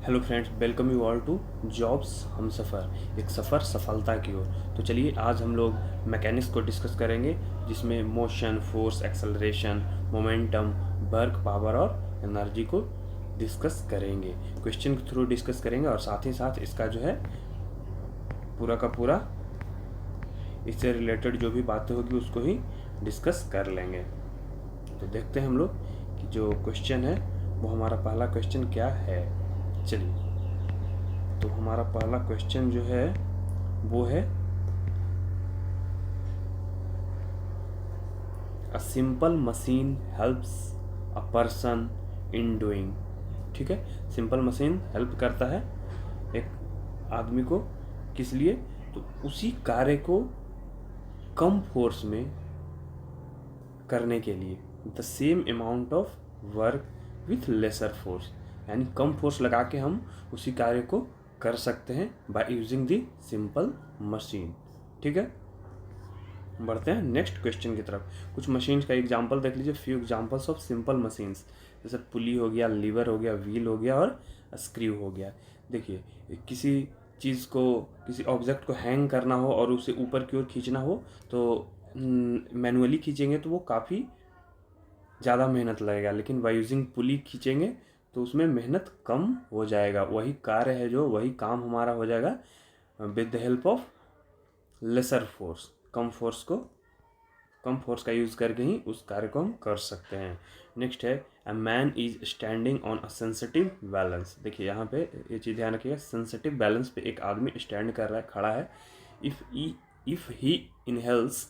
Hello friends, welcome you all to jobs Humsafar, एक सफ़र सफलता की ओर। तो चलिए आज हम लोग मैकेनिक्स को डिस्कस करेंगे, जिसमें motion, force, acceleration, momentum, work, power और एनर्जी को डिस्कस करेंगे। क्वेश्चन के थ्रू डिस्कस करेंगे और साथ ही साथ इसका जो है पूरा का पूरा इससे रिलेटेड जो भी बातें होगी उसको ही डिस्कस कर लेंगे। तो देखते हैं हम लोग कि जो क्वेश्चन है वो हमारा पहला क्वेश्चन क्या है। चलिए, तो हमारा पहला क्वेश्चन जो है वो है a simple machine helps a person in doing. ठीक है, सिंपल मशीन हेल्प करता है एक आदमी को, किस लिए? तो उसी कार्य को कम फोर्स में करने के लिए, the same amount of work with lesser force, यानी कम फोर्स लगा के हम उसी कार्य को कर सकते हैं by using the simple machine. ठीक है, बढ़ते हैं नेक्स्ट क्वेश्चन की तरफ। कुछ मशीन्स का एग्जांपल देख लीजिए, few examples of simple machines, जैसे पुली हो गया, लीवर हो गया, व्हील हो गया और स्क्रू हो गया। देखिए, किसी चीज़ को, किसी ऑब्जेक्ट को हैंग करना हो और उसे ऊपर की ओर खींचना हो तो मैनुअली खींचेंगे तो वो काफ़ी ज़्यादा मेहनत लगेगा, लेकिन बाय यूजिंग पुली खींचेंगे तो उसमें मेहनत कम हो जाएगा। वही कार्य है जो, वही काम हमारा हो जाएगा with the help of lesser force. कम फोर्स का यूज़ करके ही उस कार्य को हम कर सकते हैं। नेक्स्ट है a man is standing on a sensitive balance. देखिए यहाँ पे ये चीज़ ध्यान रखिएगा, सेंसिटिव बैलेंस पे एक आदमी स्टैंड कर रहा है, खड़ा है। If he inhales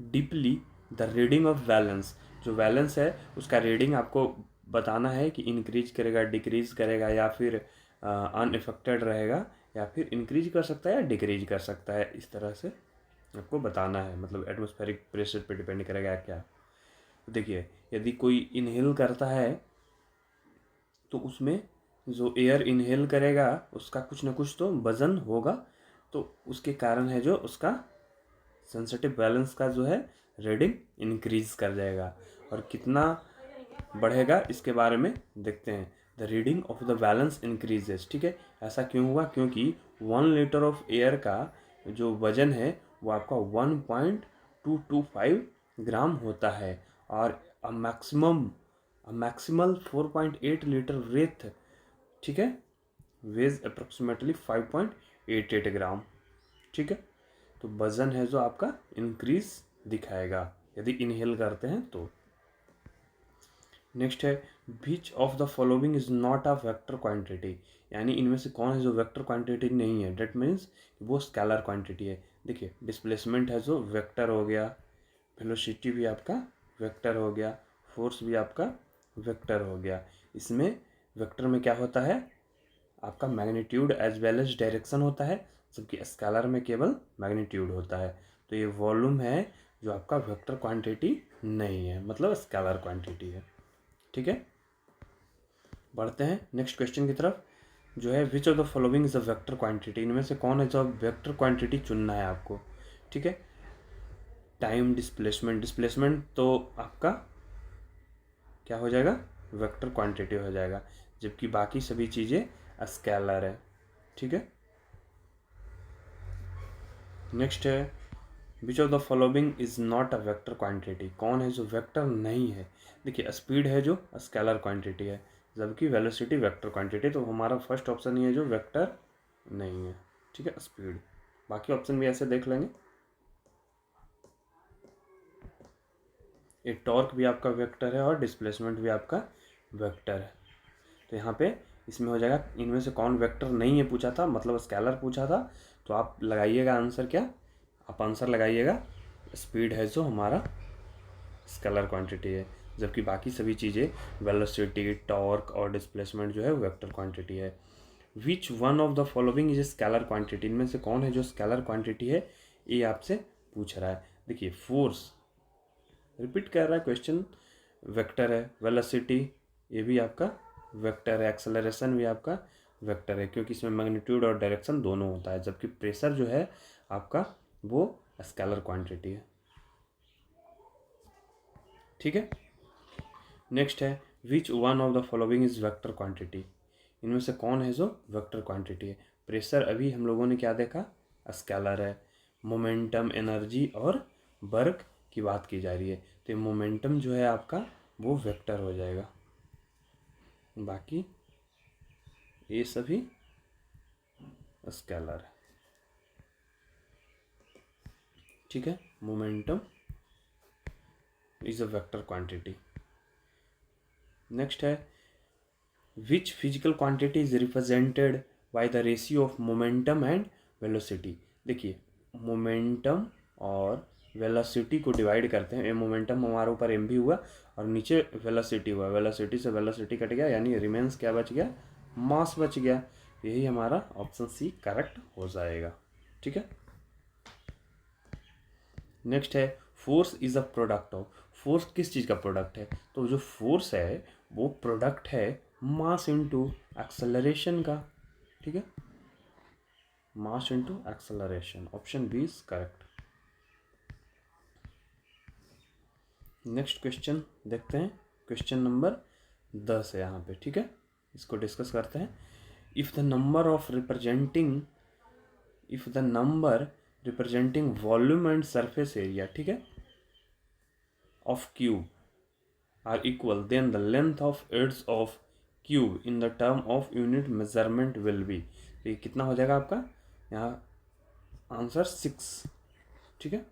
deeply the reading of balance, जो बैलेंस है उसका रीडिंग आपको बताना है कि इंक्रीज करेगा, डिक्रीज करेगा, या फिर अनइफेक्टेड रहेगा, या फिर इंक्रीज कर सकता है या डिक्रीज कर सकता है। इस तरह से आपको बताना है, मतलब एटमॉस्फेरिक प्रेशर पे डिपेंड करेगा क्या। तो देखिए, यदि कोई इनहेल करता है तो उसमें जो एयर इनहेल करेगा उसका कुछ ना कुछ तो वजन होगा, तो उसके कारण है जो उसका सेंसिटिव बैलेंस का जो है रीडिंग इंक्रीज कर जाएगा। और कितना बढ़ेगा इसके बारे में देखते हैं। The reading of the balance increases. ठीक है, ऐसा क्यों हुआ? क्योंकि 1 लीटर ऑफ एयर का जो वजन है वो आपका 1.225 ग्राम होता है, और मैक्सिमल 4.8 लीटर वेथ, ठीक है, वेज अप्रोक्सीमेटली 5.88 ग्राम। ठीक है, तो वजन है जो आपका इंक्रीज दिखाएगा यदि इनहेल करते हैं तो। नेक्स्ट है which of the following is not a vector quantity, यानी इनमें से कौन है जो वेक्टर क्वांटिटी नहीं है। डेट मीन्स वो स्केलर क्वांटिटी है। देखिए, डिस्प्लेसमेंट है जो वेक्टर हो गया, वेलोसिटी भी आपका वेक्टर हो गया, फोर्स भी आपका वेक्टर हो गया। इसमें वेक्टर में क्या होता है? आपका magnitude as well as direction होता है, जबकि स्केलर में केवल मैग्नीट्यूड होता है। तो ये वॉल्यूम है जो आपका वेक्टर क्वांटिटी नहीं है, मतलब स्केलर क्वांटिटी है। ठीक है, बढ़ते हैं नेक्स्ट क्वेश्चन की तरफ, जो है which of the following is a vector quantity. इनमें से कौन है जो वेक्टर क्वांटिटी चुनना है आपको। ठीक है, टाइम, डिस्प्लेसमेंट। डिस्प्लेसमेंट तो आपका क्या हो जाएगा? वेक्टर क्वांटिटी हो जाएगा, जबकि बाकी सभी चीज़ें स्केलर है। ठीक है, नेक्स्ट है which of the following is not a vector quantity. कौन है जो वेक्टर नहीं है? देखिए, स्पीड है जो स्केलर क्वांटिटी है, जबकि वेलोसिटी वेक्टर क्वांटिटी। तो हमारा फर्स्ट ऑप्शन ही है जो वेक्टर नहीं है। ठीक है, स्पीड। बाकी ऑप्शन भी ऐसे देख लेंगे। ये टॉर्क भी आपका वेक्टर है और डिस्प्लेसमेंट भी आपका वेक्टर है। तो यहाँ पे इसमें हो जाएगा, इनमें से कौन वेक्टर नहीं है पूछा था, मतलब स्केलर पूछा था, तो आप लगाइएगा आंसर क्या? आप आंसर लगाइएगा स्पीड है जो हमारा स्केलर क्वांटिटी है, जबकि बाकी सभी चीज़ें वेलोसिटी, टॉर्क और डिस्प्लेसमेंट जो है वेक्टर क्वांटिटी है। विच one of the following is scalar quantity. इनमें से कौन है जो स्केलर क्वांटिटी है, ये आपसे पूछ रहा है। देखिए, फोर्स रिपीट कर रहा है क्वेश्चन, वेक्टर है। वेलोसिटी ये भी आपका वेक्टर है। एक्सेलरेशन भी आपका वेक्टर है, क्योंकि इसमें मैग्नीट्यूड और डायरेक्शन दोनों होता है, जबकि प्रेशर जो है आपका वो स्केलर क्वांटिटी है। ठीक है, नेक्स्ट है विच one of the following is vector quantity. इनमें से कौन है जो वेक्टर क्वांटिटी है? प्रेशर अभी हम लोगों ने क्या देखा, स्केलर है। मोमेंटम, एनर्जी और वर्क की बात की जा रही है, तो मोमेंटम जो है आपका वो वेक्टर हो जाएगा, बाकी ये सभी स्केलर है। ठीक है, momentum is a vector quantity. Next है, which physical quantity is represented by the ratio of momentum and velocity. देखिए, मोमेंटम और वेलोसिटी को डिवाइड करते हैं। मोमेंटम हमारे ऊपर एम भी हुआ और नीचे वेलोसिटी हुआ, वेलोसिटी से वेलोसिटी कट गया, यानी रिमेंस क्या बच गया, मास बच गया। यही हमारा ऑप्शन सी करेक्ट हो जाएगा। ठीक है, नेक्स्ट है, force is a product of. Force किस चीज़ का प्रोडक्ट है? तो जो फोर्स है वो प्रोडक्ट है मास इनटू एक्सेलरेशन का। ठीक है, mass into acceleration, option B is correct. Next question देखते हैं, क्वेश्चन नंबर 10 है यहाँ पे। ठीक है, इसको डिस्कस करते हैं। If the number representing volume and surface area, ठीक है, of cube are equal, then the length of edge of cube in the term of unit measurement will be। तो ये कितना हो जाएगा आपका यहाँ आंसर 6। ठीक है,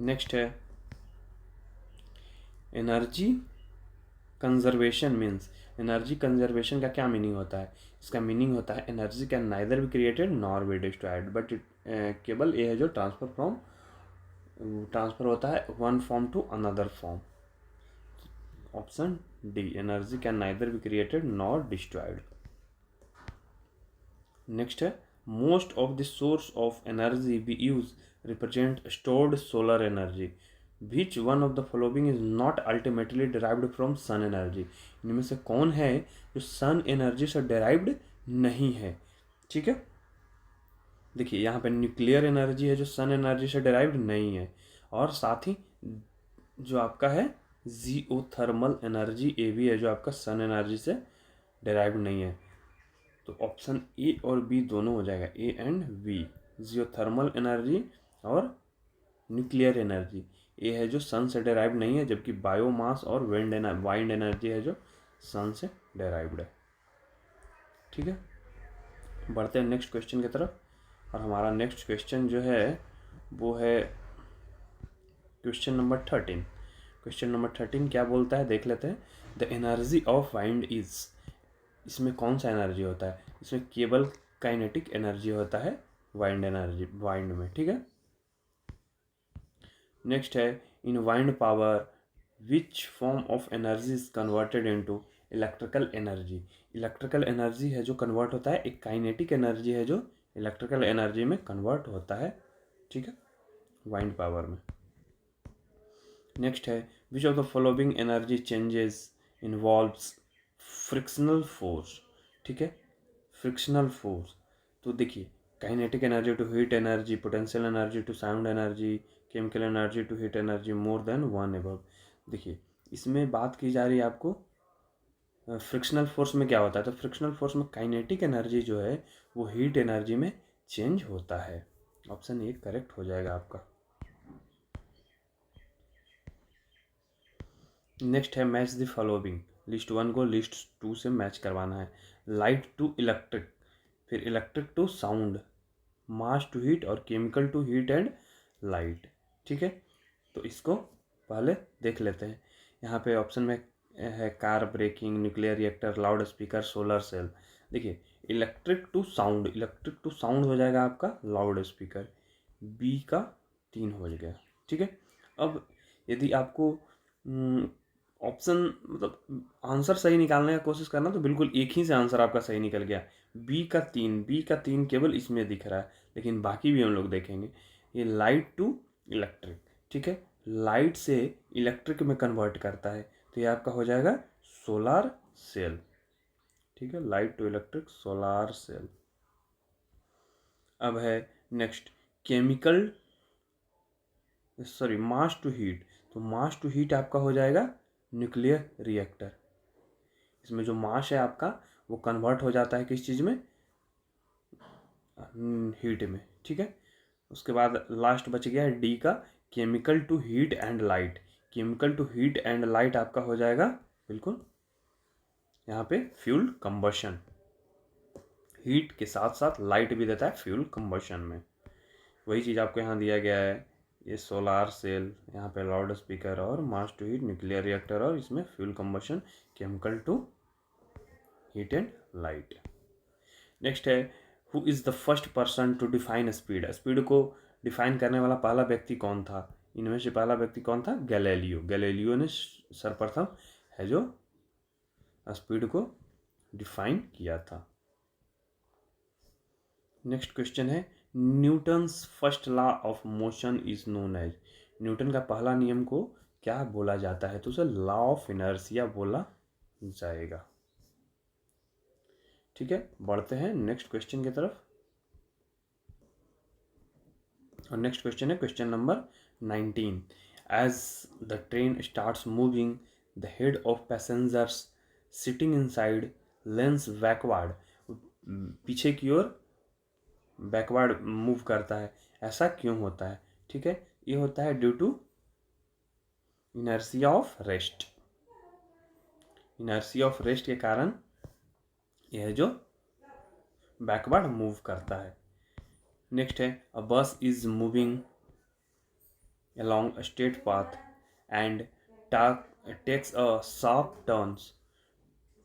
नेक्स्ट है, energy conservation means. Energy conservation का क्या मीनिंग होता है? इसका मीनिंग होता है energy can neither be created nor be destroyed, but केवल ये है जो ट्रांसफर होता है one form to another form. Option D, energy can neither be created nor destroyed. Next है, most of the source of energy we use represent stored solar energy, which one of the following is not ultimately derived from sun energy. इनमें से कौन है जो sun energy से derived नहीं है? ठीक है, देखिए यहाँ पे न्यूक्लियर एनर्जी है जो सन एनर्जी से डिराइव्ड नहीं है, और साथ ही जो आपका है जियोथर्मल एनर्जी, ये भी है जो आपका सन एनर्जी से डिराइव्ड नहीं है। तो ऑप्शन ए और बी दोनों हो जाएगा, A and B, geothermal energy और न्यूक्लियर एनर्जी। ये है जो सन से डिराइव्ड नहीं है, जबकि बायोमास और वाइंड एनर्जी है जो सन से डिराइव्ड है। ठीक है, बढ़ते हैं नेक्स्ट क्वेश्चन की तरफ, और हमारा नेक्स्ट क्वेश्चन जो है वो है क्वेश्चन नंबर 13। क्वेश्चन नंबर 13 क्या बोलता है देख लेते हैं। The energy of wind is, इसमें कौन सा एनर्जी होता है? इसमें केवल काइनेटिक एनर्जी होता है वाइंड में। ठीक है, नेक्स्ट है, in wind power which form of energy is converted into electrical energy. Electrical energy है जो कन्वर्ट होता है, एक काइनेटिक एनर्जी है जो इलेक्ट्रिकल एनर्जी में कन्वर्ट होता है। ठीक है, वाइंड पावर में। नेक्स्ट है, which of the following energy changes involves frictional force. ठीक है, फ्रिक्शनल फोर्स, तो देखिए, kinetic energy to heat energy, potential energy to sound energy, chemical energy to heat energy, more than one above. देखिए, इसमें बात की जा रही है आपको फ्रिक्शनल फोर्स में क्या होता है, तो फ्रिक्शनल फोर्स में काइनेटिक एनर्जी जो है वो हीट एनर्जी में चेंज होता है। ऑप्शन ए करेक्ट हो जाएगा आपका। नेक्स्ट है, मैच द फॉलोइंग। लिस्ट 1 को लिस्ट 2 से मैच करवाना है। लाइट टू इलेक्ट्रिक, फिर electric to sound, mass to heat और chemical to heat and light. ठीक है, तो इसको पहले देख लेते हैं। यहाँ पे ऑप्शन में है car braking, nuclear reactor, loudspeaker, solar cell. देखिए, इलेक्ट्रिक टू साउंड हो जाएगा आपका लाउड स्पीकर, बी का 3 हो गया। ठीक है, अब यदि आपको ऑप्शन मतलब आंसर सही निकालने का कोशिश करना, तो बिल्कुल एक ही से आंसर आपका सही निकल गया। बी का तीन केवल इसमें दिख रहा है, लेकिन बाकी भी हम लोग देखेंगे। ये लाइट टू इलेक्ट्रिक, ठीक है, लाइट से इलेक्ट्रिक में कन्वर्ट करता है, तो ये आपका हो जाएगा सोलार सेल। ठीक है, light to electric solar cell. अब है next, chemical mass to heat, तो मास टू हीट आपका हो जाएगा न्यूक्लियर रिएक्टर। इसमें जो मास है आपका वो कन्वर्ट हो जाता है किस चीज़ में, हीट में, ठीक है। उसके बाद लास्ट बच गया है डी का, chemical to heat and light. Chemical to heat and light आपका हो जाएगा बिल्कुल यहाँ पे फ्यूल कंबशन, हीट के साथ साथ लाइट भी देता है फ्यूल कंबशन में। वही चीज़ आपको यहाँ दिया गया है, ये सोलार सेल, यहाँ पे लाउड स्पीकर और mass to heat nuclear reactor, और इसमें fuel combustion, chemical to heat and light. Next है who is the first person to define speed. Speed को डिफाइन करने वाला पहला व्यक्ति कौन था, इनमें से पहला व्यक्ति कौन था, गैलीलियो। गैलीलियो ने सर्वप्रथम है जो स्पीड को डिफाइन किया था। नेक्स्ट क्वेश्चन है Newton's first law of motion is known as. Newton का पहला नियम को क्या बोला जाता है, तो उसे लॉ ऑफ इनर्शिया बोला जाएगा। ठीक है, बढ़ते हैं नेक्स्ट क्वेश्चन की तरफ। और नेक्स्ट क्वेश्चन है question number 19। As the train starts moving the head of passengers sitting inside leans backward, पीछे की ओर बैकवर्ड मूव करता है, ऐसा क्यों होता है। ठीक है, ये होता है due to inertia of rest. Inertia of rest के कारण यह जो बैकवर्ड मूव करता है। नेक्स्ट है अ बस is moving along a straight path and takes a sharp turns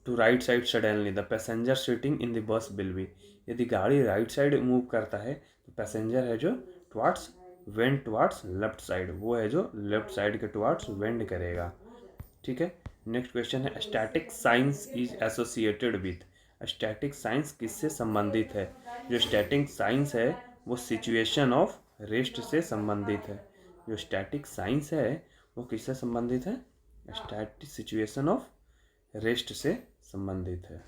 to right side suddenly, the passenger sitting in the bus will be। यदि गाड़ी राइट साइड मूव करता है तो पैसेंजर है जो टुवार्ड्स वेंड टुवार्ड्स लेफ्ट साइड, वो है जो लेफ्ट साइड के टुवार्ड्स वेंड करेगा। ठीक है, नेक्स्ट क्वेश्चन है static science is associated with. Static science किससे संबंधित है। जो स्टैटिक साइंस है वो सिचुएशन ऑफ रेस्ट से संबंधित है। जो स्टैटिक साइंस है वो किससे संबंधित है, स्टैटिक सिचुएशन ऑफ रेस्ट से संबंधित है।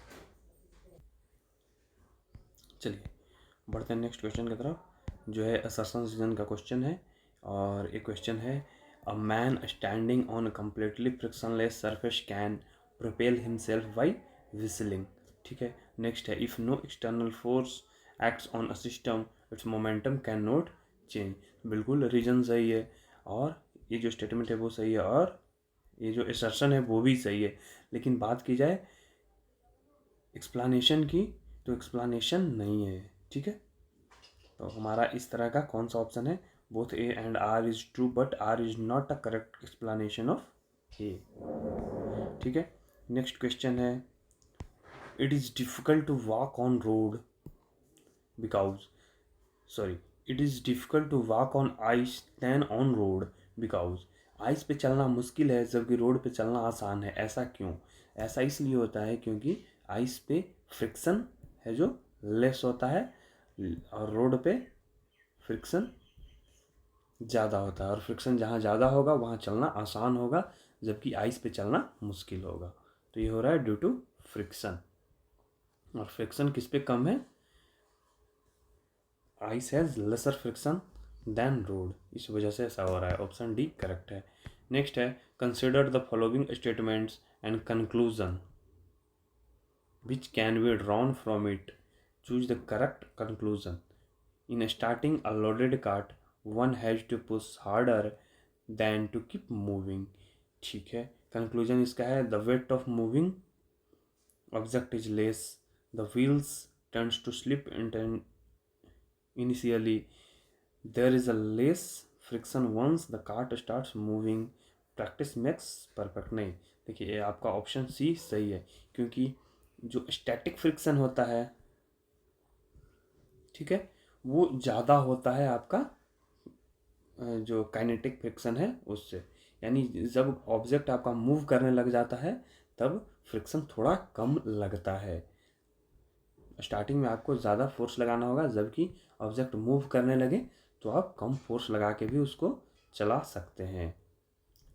चलिए बढ़ते हैं नेक्स्ट क्वेश्चन की तरफ, जो है असर्शन रीजन का क्वेश्चन है। और एक क्वेश्चन है a man standing on completely frictionless surface can propel himself by whistling. ठीक है, नेक्स्ट है if no external force acts on a system its momentum can not change. बिल्कुल रीजन सही है, और ये जो स्टेटमेंट है वो सही है, और ये जो असर्शन है वो भी सही है। लेकिन बात की जाए एक्सप्लानेशन की, तो एक्सप्लानेशन नहीं है। ठीक है, तो हमारा इस तरह का कौन सा ऑप्शन है, both A and R is true but R is not a correct explanation of A. ठीक है, नेक्स्ट क्वेश्चन है it is difficult to walk on road because it is difficult to walk on ice than on road because ice पे चलना मुश्किल है जबकि road पे चलना आसान है, ऐसा क्यों। ऐसा इसलिए होता है क्योंकि आइस पे फ्रिक्शन है जो लेस होता है, और रोड पे फ्रिक्शन ज़्यादा होता है, और फ्रिक्शन जहाँ ज़्यादा होगा वहाँ चलना आसान होगा, जबकि आइस पे चलना मुश्किल होगा। तो ये हो रहा है ड्यू टू फ्रिक्शन, और फ्रिक्शन किस पे कम है, ice has lesser friction than road, इस वजह से ऐसा हो रहा है। ऑप्शन डी करेक्ट है। नेक्स्ट है consider the following statements and conclusion which can be drawn from it. Choose the correct conclusion. In starting a loaded cart, one has to push harder than to keep moving. ठीक है, conclusion इसका है the weight of moving object is less, the wheels tends to slip initially, there is a less friction once the cart starts moving, practice makes perfect। नहीं, देखिए ये आपका option C सही है, क्योंकि जो स्टैटिक फ्रिक्शन होता है, ठीक है, वो ज़्यादा होता है आपका जो काइनेटिक फ्रिक्शन है उससे। यानी जब ऑब्जेक्ट आपका मूव करने लग जाता है तब फ्रिक्शन थोड़ा कम लगता है। स्टार्टिंग में आपको ज़्यादा फोर्स लगाना होगा, जबकि ऑब्जेक्ट मूव करने लगे तो आप कम फोर्स लगा के भी उसको चला सकते हैं।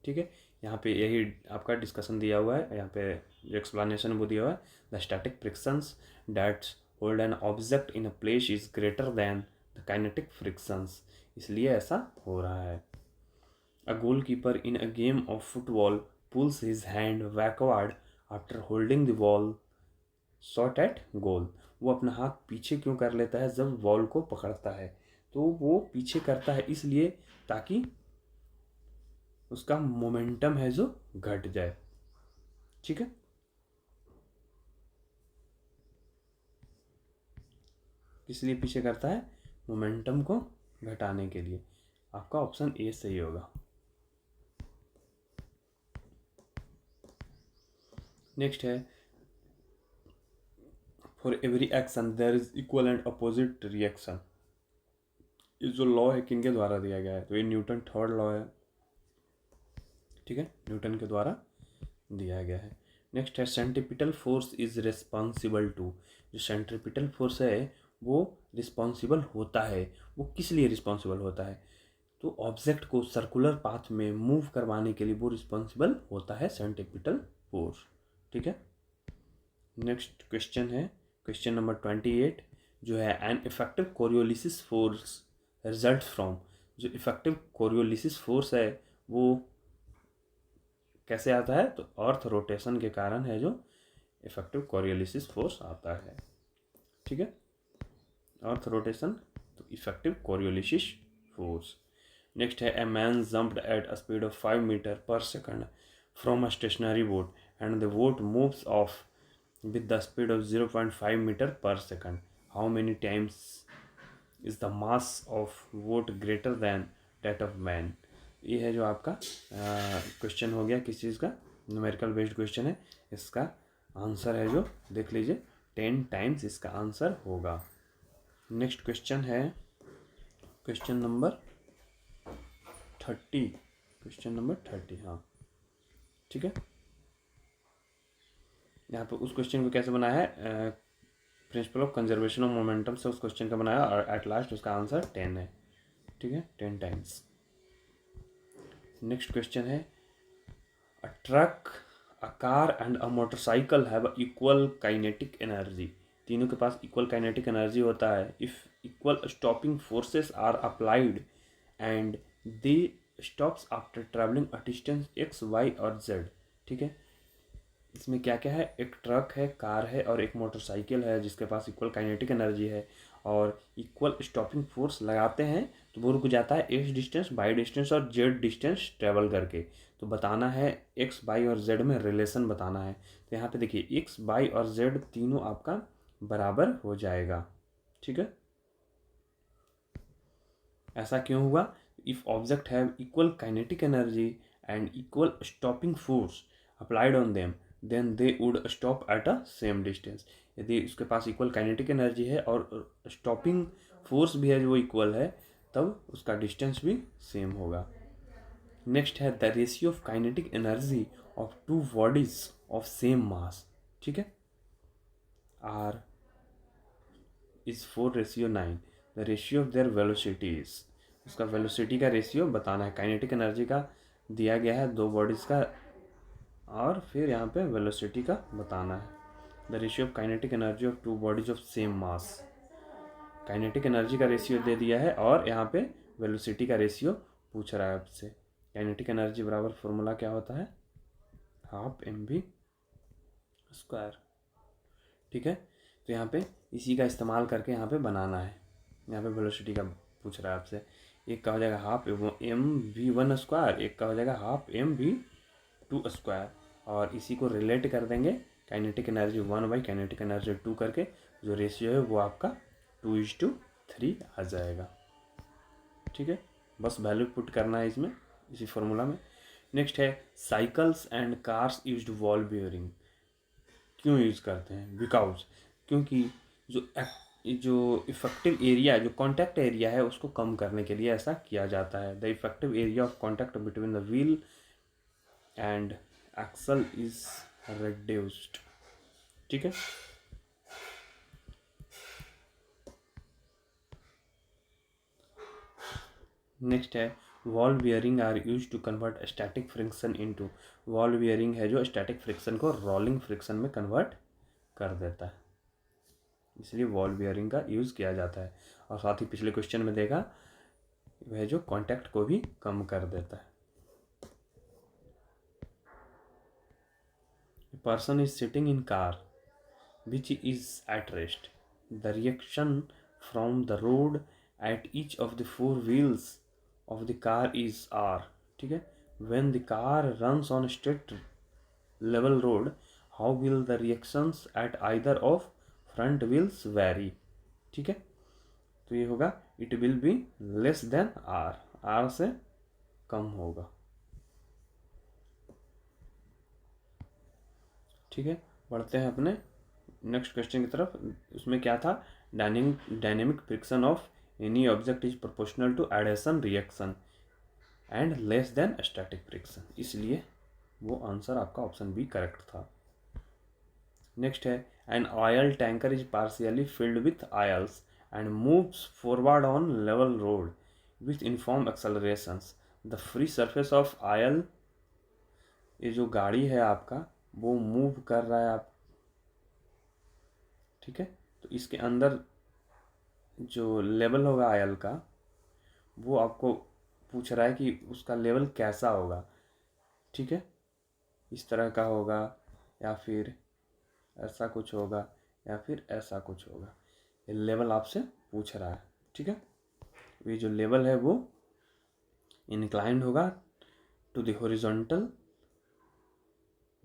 ठीक है, यहाँ पे यही आपका डिस्कशन दिया हुआ है, यहाँ पे जो एक्सप्लेनेशन वो दिया हुआ है the static frictions that hold an object in a place is greater than the kinetic frictions, इसलिए ऐसा हो रहा है। A goalkeeper in a game of football pulls his hand backward after holding the ball shot at goal. वो अपना हाथ पीछे क्यों कर लेता है जब बॉल को पकड़ता है? तो वो पीछे करता है इसलिए ताकि उसका मोमेंटम है जो घट जाए। ठीक है, इसलिए पीछे करता है मोमेंटम को घटाने के लिए। आपका ऑप्शन ए सही होगा। नेक्स्ट है for every action there is equal and opposite reaction. ये जो लॉ है किनके द्वारा दिया गया है? तो ये न्यूटन थर्ड लॉ है। ठीक है, न्यूटन के द्वारा दिया गया है। नेक्स्ट है centripetal force is responsible to. जो सेंट्रीपिटल फोर्स है वो रिस्पॉन्सिबल होता है। वो किस लिए रिस्पॉन्सिबल होता है? तो ऑब्जेक्ट को सर्कुलर पाथ में मूव करवाने के लिए वो रिस्पॉन्सिबल होता है सेंट्रीपिटल फोर्स। ठीक है, नेक्स्ट क्वेश्चन है क्वेश्चन नंबर 28 जो है an effective Coriolis force result from. जो इफेक्टिव कोरियोलिसिस फोर्स है वो कैसे आता है? तो अर्थ रोटेशन के कारण है जो इफेक्टिव कोरियोलिसिस फोर्स आता है। ठीक है, अर्थ रोटेशन तो इफेक्टिव कोरियोलिसिस फोर्स। नेक्स्ट है a man jumped at a speed of 5 metre per second from a stationary boat and the boat moves off with the speed of 0.5 meter per second. How many times is the mass of boat greater than that of man? ये है जो आपका question हो गया किस चीज़ का? Numerical based question है। इसका आंसर है जो देख लीजिए 10 टाइम्स इसका आंसर होगा। नेक्स्ट क्वेश्चन है क्वेश्चन नंबर 30। क्वेश्चन नंबर 30, हाँ ठीक है। यहाँ पे उस क्वेश्चन को कैसे बनाया है? Principle of conservation of momentum से उस क्वेश्चन का बनाया और एट लास्ट उसका आंसर 10 है। ठीक है, 10 टाइम्स। नेक्स्ट क्वेश्चन है a truck, a car and a motorcycle have equal kinetic energy. तीनों के पास इक्वल काइनेटिक एनर्जी होता है if equal stopping forces are applied and they stops after travelling a distance X Y और Z. ठीक है, इसमें क्या क्या है? एक ट्रक है, कार है और एक मोटरसाइकिल है जिसके पास इक्वल काइनेटिक एनर्जी है और इक्वल स्टॉपिंग फोर्स लगाते हैं तो वो रुक जाता है एक्स डिस्टेंस, वाई डिस्टेंस और जेड डिस्टेंस ट्रेवल करके। तो बताना है एक्स, वाई और जेड में रिलेशन बताना है। तो यहाँ पे देखिए एक्स, वाई और जेड तीनों आपका बराबर हो जाएगा। ठीक है, ऐसा क्यों हुआ? If object have equal kinetic energy and equal stopping force applied on them then they would stop at a same distance. यदि उसके पास इक्वल काइनेटिक एनर्जी है और स्टॉपिंग फोर्स भी है जो इक्वल है तब उसका डिस्टेंस भी सेम होगा। नेक्स्ट है the ratio of kinetic energy of two bodies of same mass. ठीक है, R is 4:9। The ratio of their velocities, उसका वेलोसिटी का रेशियो बताना है। काइनेटिक एनर्जी का दिया गया है दो बॉडीज़ का और फिर यहाँ पे वेलोसिटी का बताना है। The ratio of kinetic energy of two bodies of same mass. Kinetic energy का रेशियो दे दिया है और यहाँ पे वेलोसिटी का रेशियो पूछ रहा है आपसे। काइनेटिक एनर्जी बराबर फॉर्मूला क्या होता है? Half mv square. ठीक है, तो यहाँ पे इसी का इस्तेमाल करके यहाँ पे बनाना है। यहाँ पे वेलोसिटी का पूछ रहा है आपसे। एक का हो जाएगा हाफ mv1 स्क्वायर, एक का हो जाएगा हाफ mv2 स्क्वायर और इसी को रिलेट कर देंगे kinetic energy 1 by kinetic energy 2 करके। जो रेशियो है वो आपका 2:3 आ जाएगा। ठीक है, बस वैल्यू पुट करना है इसमें इसी फॉर्मूला में। नेक्स्ट है cycles and cars used ball bearing. क्यों यूज़ करते हैं? बिकॉज क्योंकि जो इफेक्टिव एरिया जो कॉन्टैक्ट एरिया है उसको कम करने के लिए ऐसा किया जाता है। The effective area of contact between the wheel and axle is reduced. ठीक है, नेक्स्ट है ball bearing are use to convert static friction into. Ball bearing है जो स्टैटिक फ्रिक्शन को रोलिंग फ्रिक्शन में कन्वर्ट कर देता है, इसलिए वॉल बियरिंग का यूज़ किया जाता है। और साथ ही पिछले क्वेश्चन में देखा वह जो कांटेक्ट को भी कम कर देता है। A person is sitting in car which is at rest. The reaction from the road at each of the four wheels of the car is R. ठीक है. When the car runs on a straight level road, how will the reactions at either of front wheels vary? ठीक है. तो ये होगा it will be less than R. R से कम होगा. ठीक है. बढ़ते हैं अपने नेक्स्ट क्वेश्चन की तरफ. उसमें क्या था? Dynamic friction of any object is proportional to adhesion reaction and less than static friction. इसलिए वो आंसर आपका ऑप्शन बी करेक्ट था. नेक्स्ट है an oil tanker is partially filled with oils and moves forward on level road with uniform accelerations. The free surface of oil, ये जो गाड़ी है आपका वो मूव कर रहा है आप. ठीक है. तो इसके अंदर जो लेवल होगा ऑयल का वो आपको पूछ रहा है कि उसका लेवल कैसा होगा. ठीक है. इस तरह का होगा या फिर ऐसा कुछ होगा या फिर ऐसा कुछ होगा. ये लेवल आपसे पूछ रहा है. ठीक है. ये जो लेवल है वो इंक्लाइंड होगा to the horizontal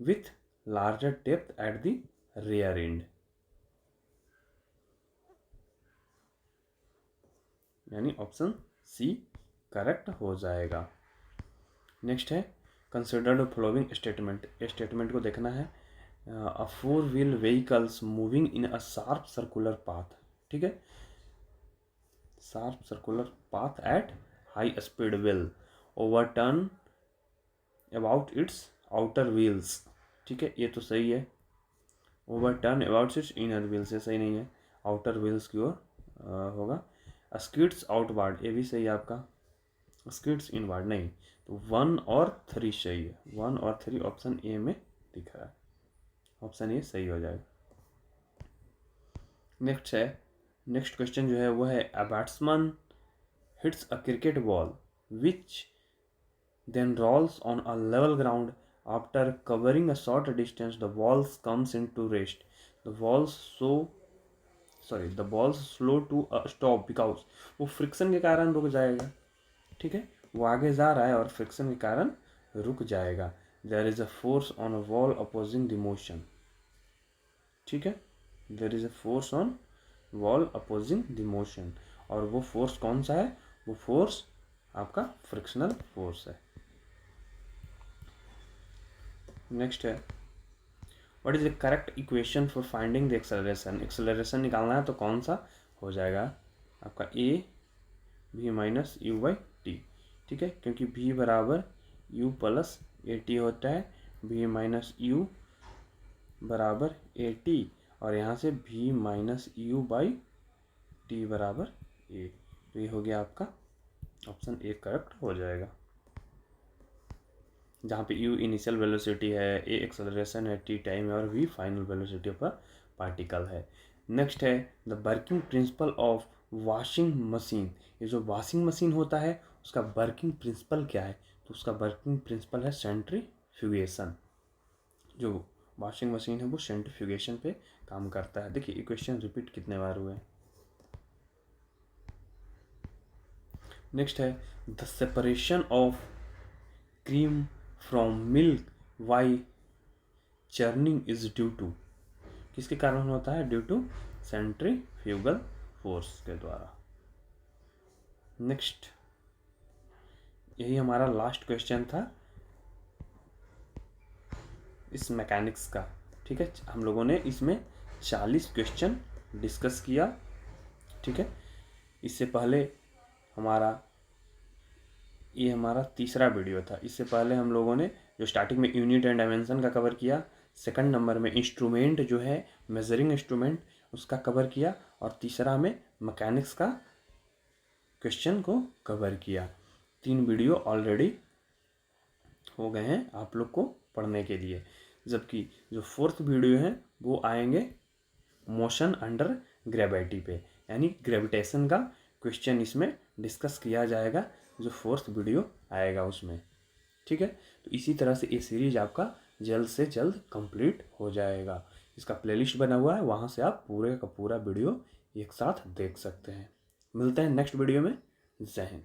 with larger depth at the rear end. यानी ऑप्शन सी करेक्ट हो जाएगा. नेक्स्ट है कंसिडर द फॉलोइंग स्टेटमेंट. ये स्टेटमेंट को देखना है. A four wheel vehicles moving in a sharp circular path. ठीक है. Sharp circular path at high speed will overturn about its outer wheels. ठीक है. ये तो सही है. Overturn about its inner wheels, ये सही नहीं है. आउटर व्हील्स की ओर होगा. स्किड्स आउटवर्ड, ये भी सही है आपका. स्किड्स इनवर्ड नहीं. तो 1 और 3 सही है. 1 और 3 ऑप्शन ए में दिख रहा है. ऑप्शन ए सही हो जाएगा. नेक्स्ट क्वेश्चन जो है वो है a batsman hits a cricket ball which then rolls on a level ground after covering a short distance. The balls comes into rest. The balls slow to a stop because, वो friction के कारण रुक जाएगा. ठीक है. वो आगे जा रहा है और फ्रिक्शन के कारण रुक जाएगा. There is a force on a ball opposing the motion. ठीक है. There is a force on ball opposing the motion. और वो फोर्स कौन सा है? वो फोर्स आपका फ्रिक्शनल फोर्स है. नेक्स्ट है what is the correct equation for finding the acceleration. Acceleration निकालना है तो कौन सा हो जाएगा आपका? A v minus U by T. ठीक है. क्योंकि v बराबर u प्लस ए टी होता है. v माइनस यू बराबर ए टी और यहाँ से v minus U by T बराबर ए. तो ये हो गया आपका ऑप्शन ए करेक्ट हो जाएगा. जहाँ पे u इनिशियल वेलोसिटी है, a एक्सेलरेशन है, t टाइम है और v फाइनल वेलोसिटी पर पार्टिकल है. नेक्स्ट है the working principle of washing machine. ये जो वॉशिंग मशीन होता है उसका वर्किंग प्रिंसिपल क्या है? तो उसका वर्किंग प्रिंसिपल है सेंट्रीफ्यूगेशन. जो वॉशिंग मशीन है वो सेंट्रीफ्यूगेशन पे काम करता है. देखिए इक्वेशन रिपीट कितने बार हुए. नेक्स्ट है the separation of cream from milk by churning is due to. किसके कारण होता है? ड्यू टू सेंट्रीफ्यूगल फोर्स के द्वारा. नेक्स्ट, यही हमारा लास्ट क्वेश्चन था इस मैकेनिक्स का. ठीक है. हम लोगों ने इसमें 40 क्वेश्चन डिस्कस किया. ठीक है. इससे पहले ये हमारा तीसरा वीडियो था. इससे पहले हम लोगों ने जो स्टार्टिंग में यूनिट एंड डायमेंशन का कवर किया, सेकंड नंबर में इंस्ट्रूमेंट जो है मेजरिंग इंस्ट्रूमेंट उसका कवर किया और तीसरा में मैकेनिक्स का क्वेश्चन को कवर किया. 3 वीडियो ऑलरेडी हो गए हैं आप लोग को पढ़ने के लिए. जबकि जो 4th वीडियो है वो आएंगे मोशन अंडर ग्रेविटी पे, यानी ग्रेविटेशन का क्वेश्चन इसमें डिस्कस किया जाएगा जो 4th वीडियो आएगा उसमें. ठीक है. तो इसी तरह से ये सीरीज आपका जल्द से जल्द कंप्लीट हो जाएगा। इसका प्लेलिस्ट बना हुआ है, वहाँ से आप पूरे का पूरा वीडियो एक साथ देख सकते हैं। मिलते हैं नेक्स्ट वीडियो में। जय हिंद।